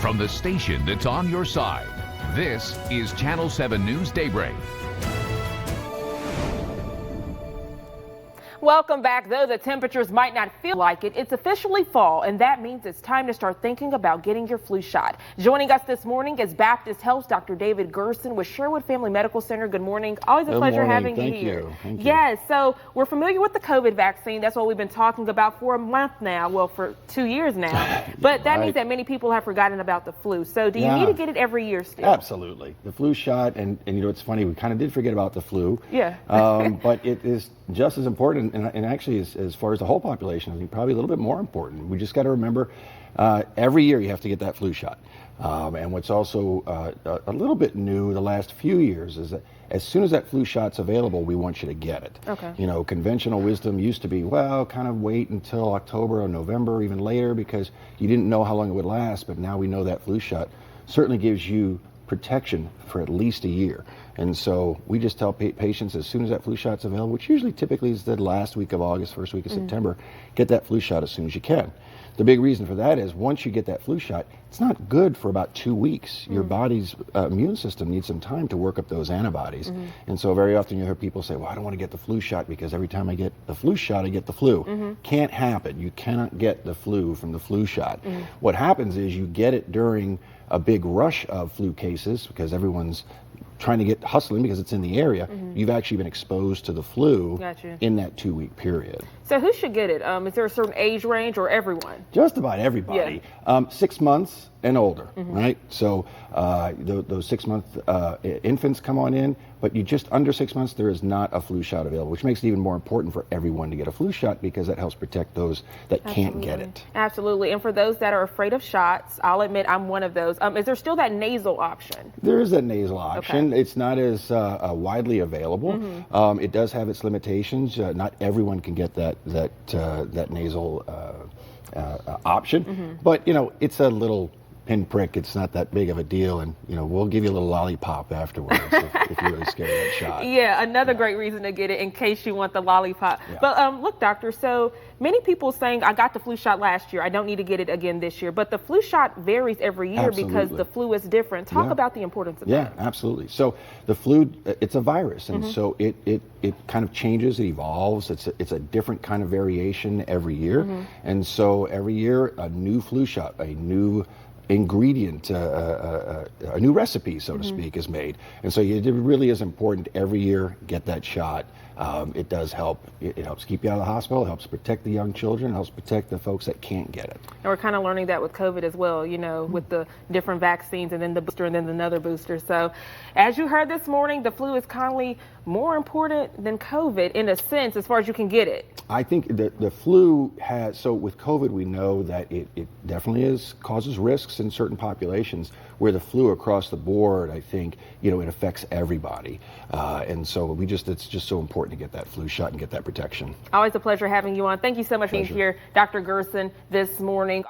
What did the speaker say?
From the station that's on your side, this is Channel 7 News Daybreak. Welcome back. Though the temperatures might not feel like it, it's officially fall, and that means it's time to start thinking about getting your flu shot. Joining us this morning is Baptist Health's Dr. David Gerson with Sherwood Family Medical Center. Good morning. Always a pleasure having you here. Thank you. Yes, so we're familiar with the COVID vaccine. That's what we've been talking about for a month now. Well, for 2 years now. But that means that many people have forgotten about the flu. So do you need to get it every year still? Absolutely. The flu shot, and you know, it's funny, we kind of did forget about the flu. Yeah. But it is just as important, and actually as far as the whole population, I think probably a little bit more important. We just got to remember every year you have to get that flu shot. And what's also a little bit new the last few years is that as soon as that flu shot's available, we want you to get it. Okay. You know, conventional wisdom used to be, well, kind of wait until October or November or even later because you didn't know how long it would last, but now we know that flu shot certainly gives you protection for at least a year. And so we just tell patients as soon as that flu shot's available, which usually typically is the last week of August, first week of September, get that flu shot as soon as you can. The big reason for that is once you get that flu shot, it's not good for about 2 weeks. Your body's immune system needs some time to work up those antibodies. And so very often you hear people say, well, I don't want to get the flu shot because every time I get the flu shot, I get the flu. Can't happen. You cannot get the flu from the flu shot. What happens is you get it during a big rush of flu cases because everyone's trying to get hustling because it's in the area. You've actually been exposed to the flu in that 2 week period. So who should get it? Is there a certain age range or everyone? Just about everybody. 6 months and older, right? So those 6 month infants come on in, but you just under 6 months, there is not a flu shot available, which makes it even more important for everyone to get a flu shot because that helps protect those that can't get it. Absolutely. And for those that are afraid of shots, I'll admit I'm one of those. Is there still that nasal option? There is that nasal option. It's not as widely available. It does have its limitations. Not everyone can get that nasal option, but you know, it's a little pinprick. It's not that big of a deal, and you know, we'll give you a little lollipop afterwards if you're really scared of that shot. Yeah, another great reason to get it in case you want the lollipop. But look, doctor, so many people saying I got the flu shot last year, I don't need to get it again this year, but the flu shot varies every year because the flu is different. Talk about the importance of that. Yeah, absolutely. So the flu, it's a virus, and so it kind of changes, it evolves. It's a different kind of variation every year, and so every year a new flu shot, a new ingredient, a new recipe, so to speak, is made. And so it really is important every year get that shot. It does help. It helps keep you out of the hospital. It helps protect the young children. It helps protect the folks that can't get it. And we're kind of learning that with COVID as well, you know, with the different vaccines and then the booster and then another booster. So as you heard this morning, the flu is kindly more important than COVID in a sense as far as you can get it. I think the flu has, so with COVID, we know that it definitely causes risks in certain populations, where the flu across the board, I think, you know, it affects everybody. And so it's just so important to get that flu shot and get that protection. Always a pleasure having you on. Thank you so much for being here, Dr. Gerson, this morning.